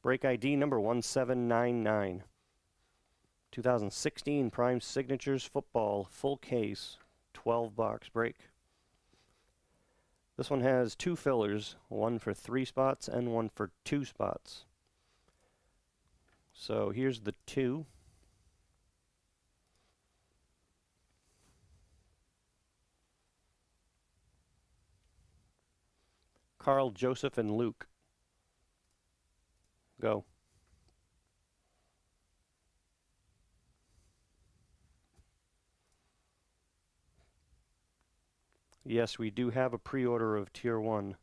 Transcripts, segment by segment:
Break ID number 1799. 2016 Prime Signatures Football full case, 12-box break. This one has two fillers, one for 3 spots and one for 2 spots. So here's the 2. Carl, Joseph, and Luke. Go. Yes, we do have a pre-order of Tier 1,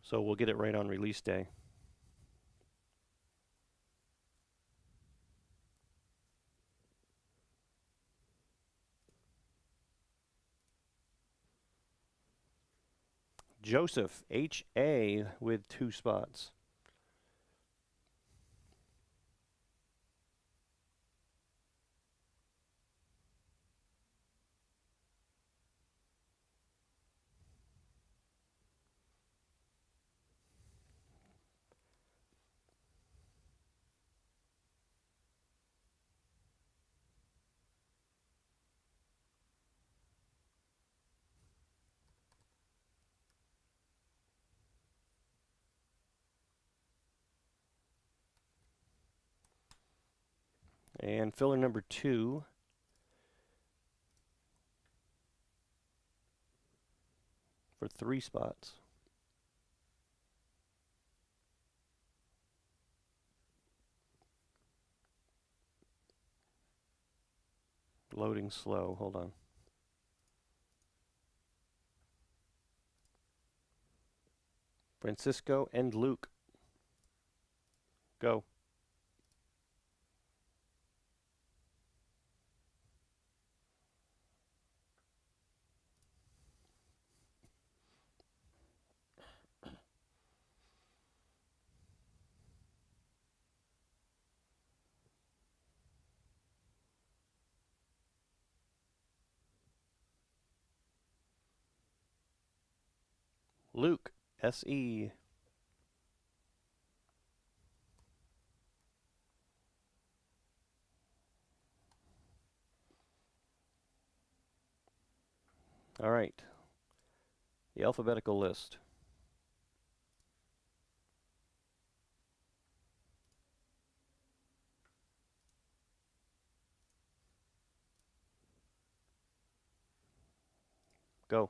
so we'll get it right on release day. Joseph, H.A. with 2 spots. And filler number 2. For 3 spots. Loading slow, hold on. Francisco and Luke. Go. Luke, S.E. All right. The alphabetical list. Go.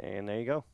And there you go.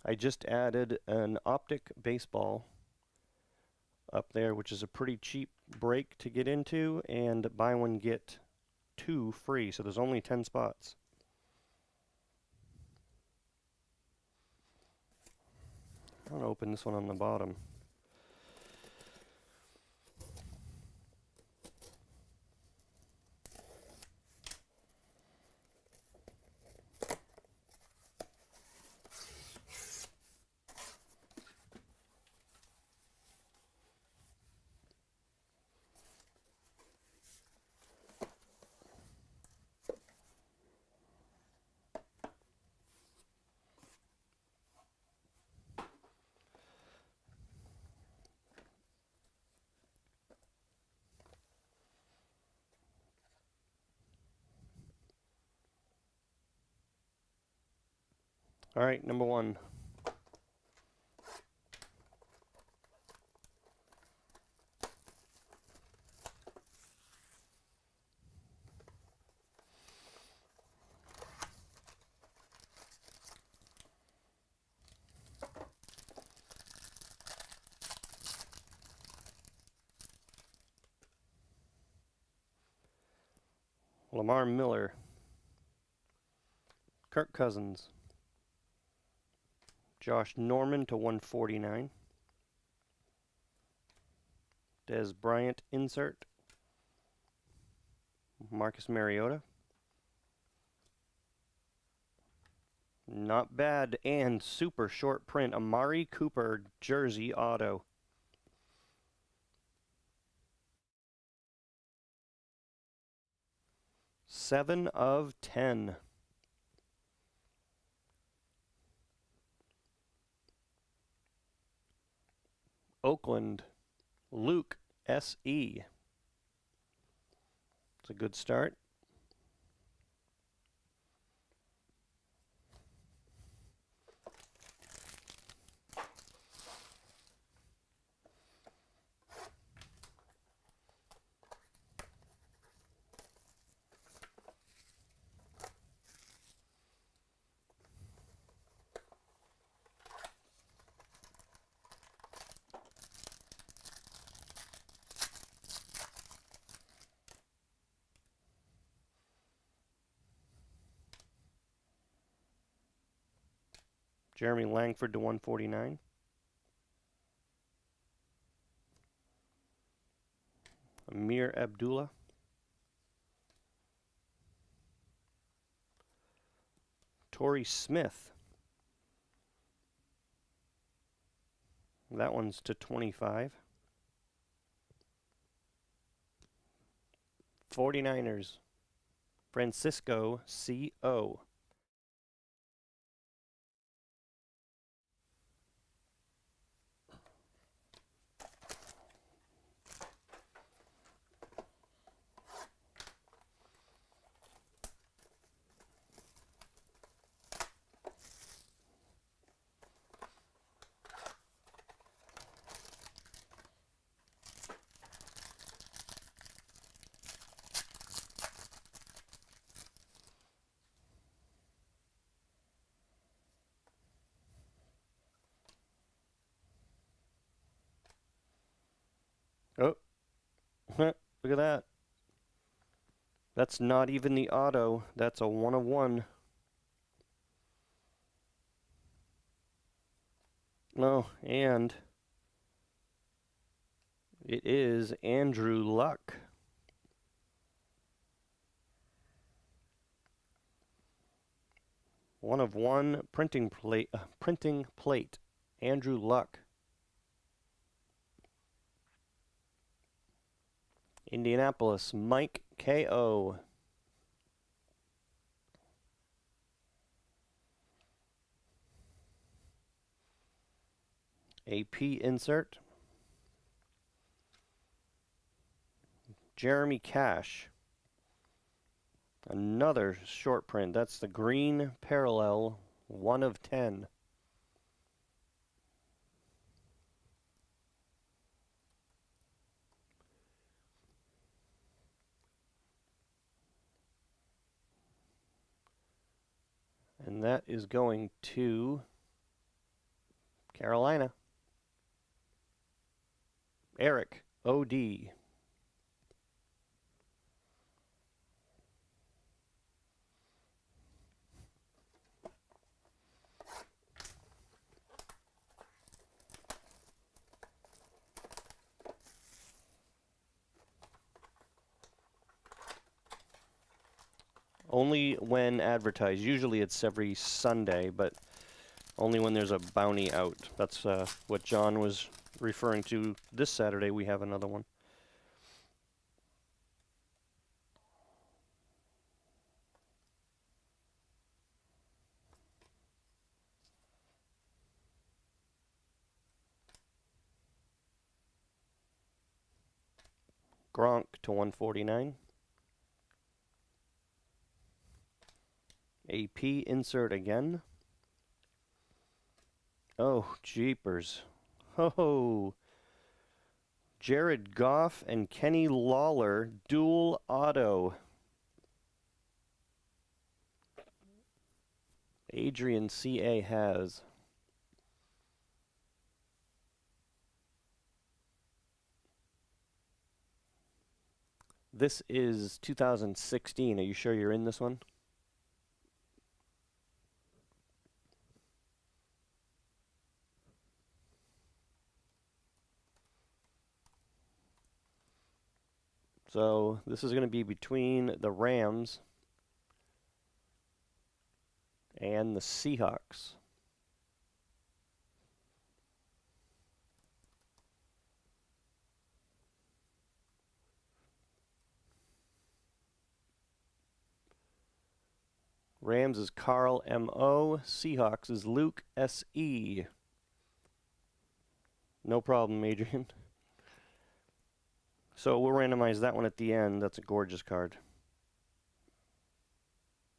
I just added an optic baseball up there, which is a pretty cheap break to get into, and buy one get two free, so there's only 10 spots. I'm going to open this one on the bottom. All right, number one. Lamar Miller, Kirk Cousins, Josh Norman to 149, Des Bryant insert, Marcus Mariota, not bad, and super short print, Amari Cooper jersey auto. Seven of 10. Oakland, Luke S.E. It's a good start. Jeremy Langford to 149. Amir Abdullah. Torrey Smith. That one's to 25. 49ers. Francisco C.O. Oh, look at that. That's not even the auto. That's a 1 of 1. No, and it is Andrew Luck. One of 1 printing plate. Andrew Luck. Indianapolis, Mike K.O. AP insert. Jeremy Cash. Another short print. That's the green parallel, 1 of 10. And that is going to Carolina. Eric, OD. Only when advertised. Usually it's every Sunday, but only when there's a bounty out. That's what John was referring to. This Saturday we have another one. Gronk to 149. AP insert again. Oh, jeepers. Oh, Jared Goff and Kenny Lawler dual auto. Adrian C.A. has. This is 2016. Are you sure you're in this one? So this is going to be between the Rams and the Seahawks. Rams is Carl M.O. Seahawks is Luke S.E. No problem, Adrian. So we'll randomize that one at the end. That's a gorgeous card.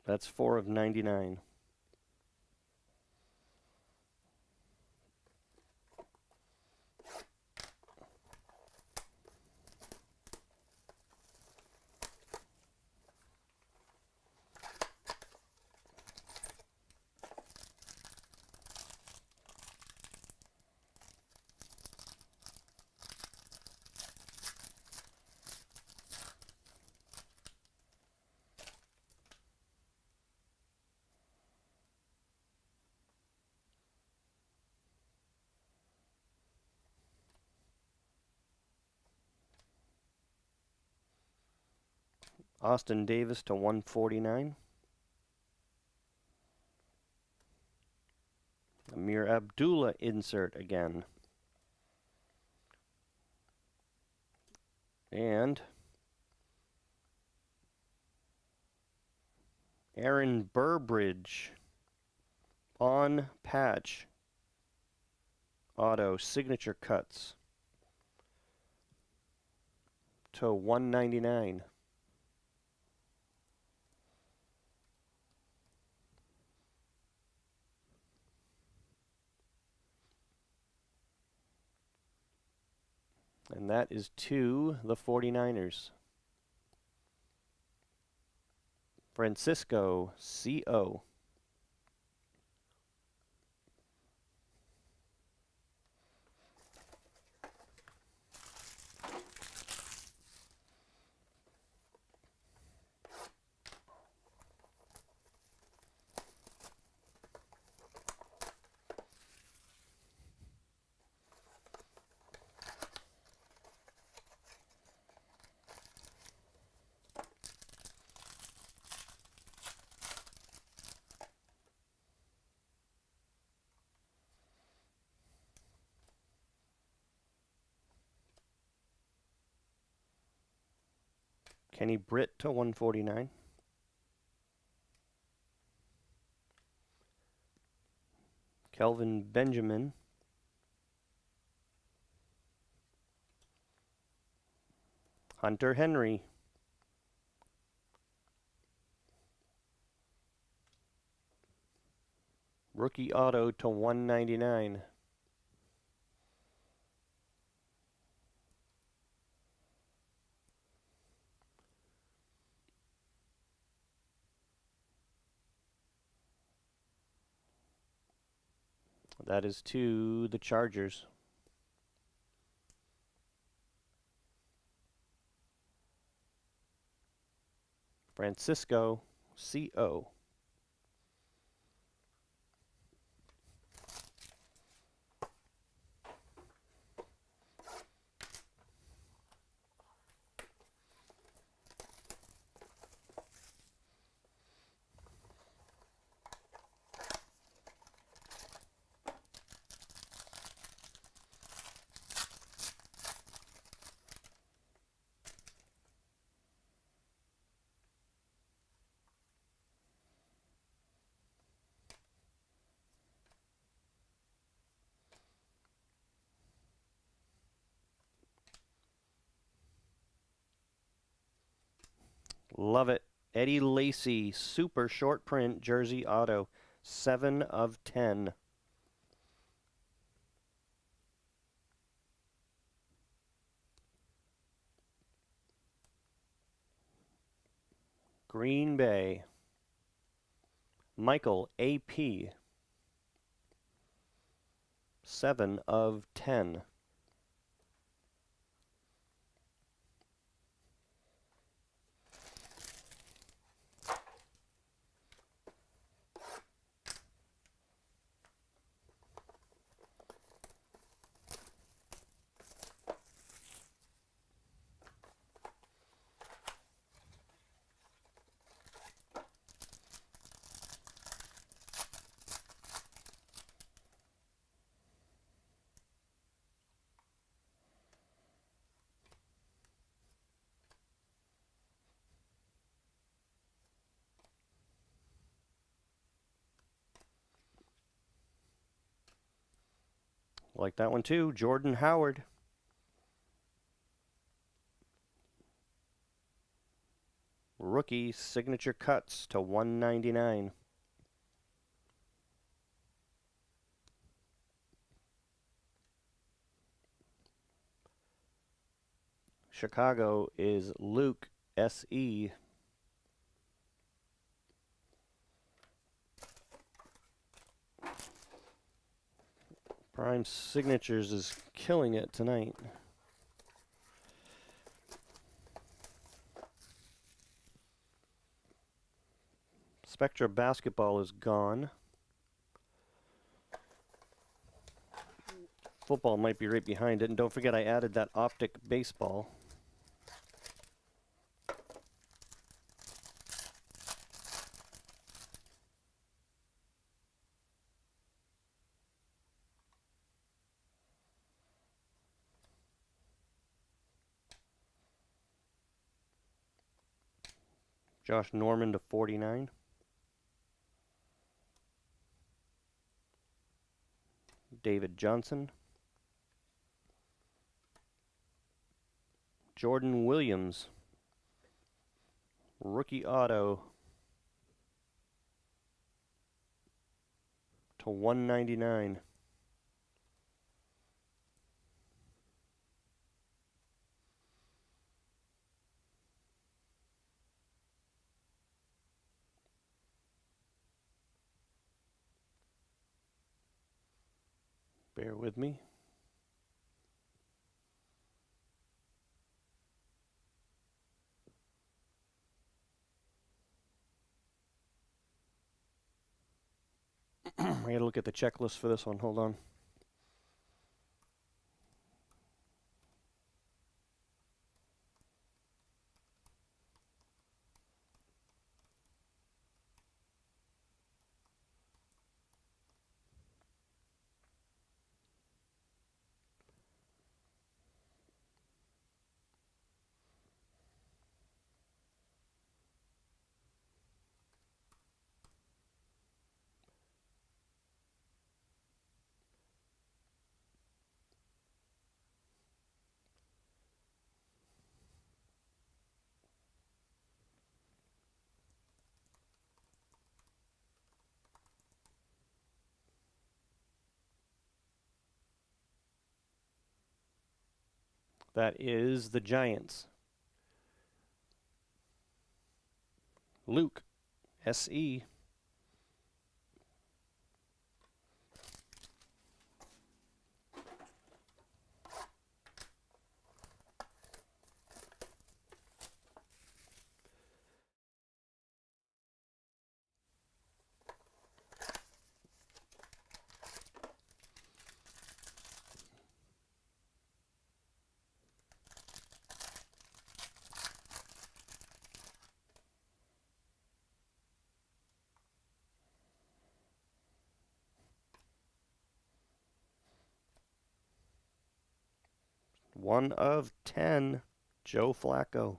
That's 4 of 99. Austin Davis to 149. Amir Abdullah insert again. And Aaron Burbridge on patch. Auto signature cuts to 199. And that is to the 49ers. Francisco C.O. Kenny Britt to 149. Kelvin Benjamin. Hunter Henry. Rookie auto to 199. That is to the Chargers. Francisco C.O. Love it. Eddie Lacy, super short print, jersey auto, 7 of 10. Green Bay, Michael A.P., 7 of 10. Like that one too, Jordan Howard. Rookie signature cuts to 199. Chicago is Luke S.E. Prime Signatures is killing it tonight. Spectra Basketball is gone. Football might be right behind it. And don't forget I added that Optic Baseball. Josh Norman to 49. David Johnson. Jordan Williams. Rookie auto to 199. Bear with me. I gotta look at the checklist for this one. Hold on. That is the Giants. Luke S.E. 1 of 10, Joe Flacco.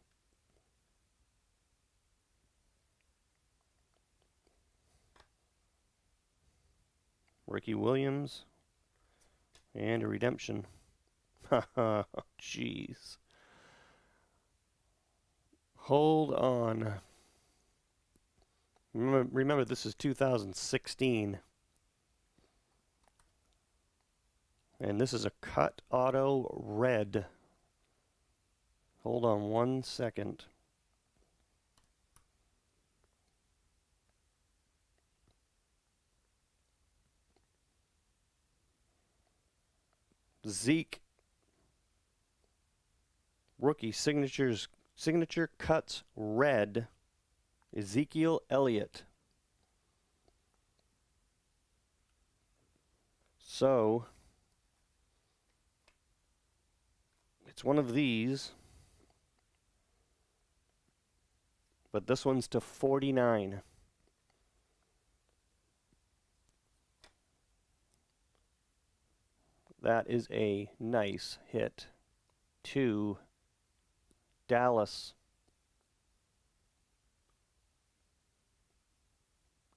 Ricky Williams. And a redemption. Haha, jeez. Hold on. Remember, this is 2016. And this is a cut auto red. Hold on 1 second. Zeke. Rookie signature cuts red. Ezekiel Elliott. So it's one of these, but this one's to 49. That is a nice hit to Dallas.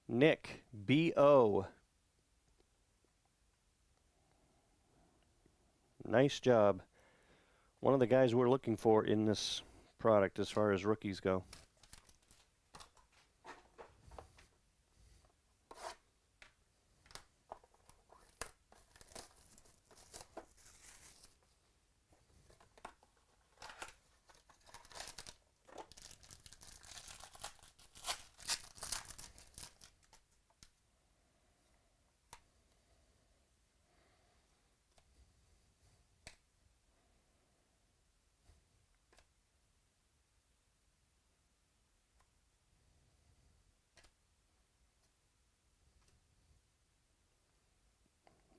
Nick B.O. Nice job. One of the guys we're looking for in this product as far as rookies go.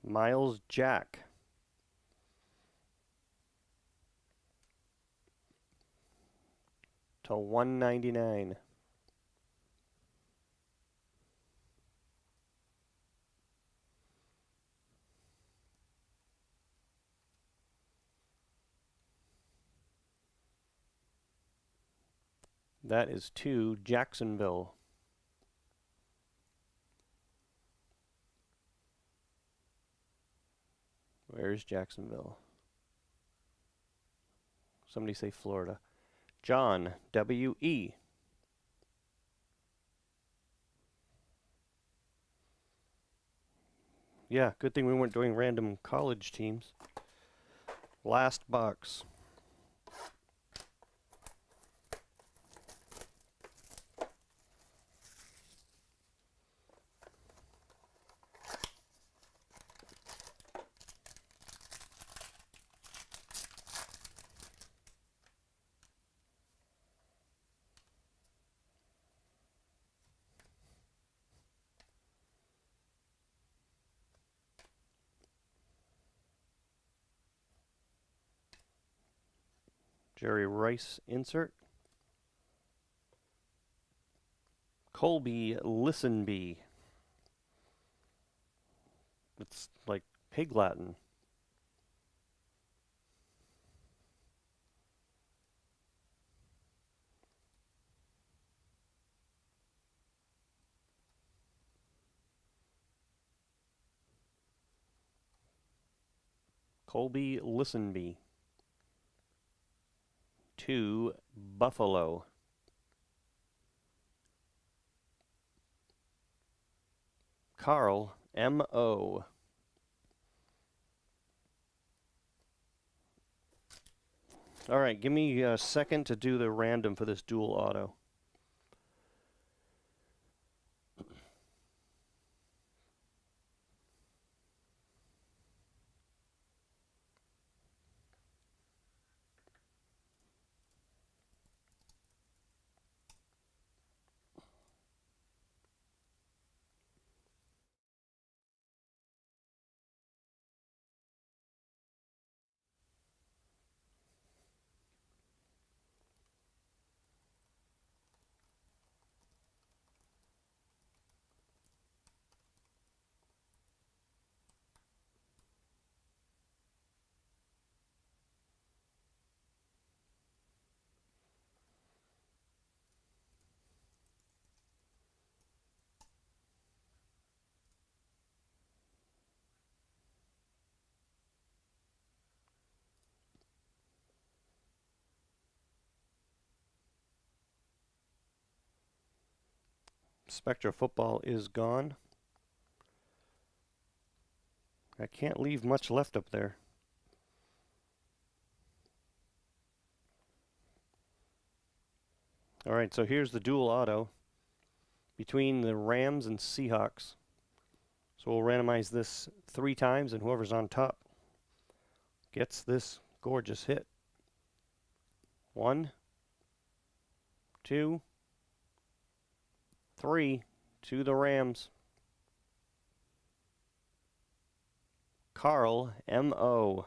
Miles Jack. To 199. That is to Jacksonville. Where's Jacksonville? Somebody say Florida. John W.E. Yeah, good thing we weren't doing random college teams. Last box. Jerry Rice insert. Colby Listenby. It's like pig Latin. Colby Listenby. To Buffalo. Carl M.O. All right, give me a second to do the random for this dual auto. Spectra football is gone. I can't leave much left up there. All right, so here's the dual auto between the Rams and Seahawks. So we'll randomize this 3 times, and whoever's on top gets this gorgeous hit. 1, 2, 3 to the Rams. Carl M.O.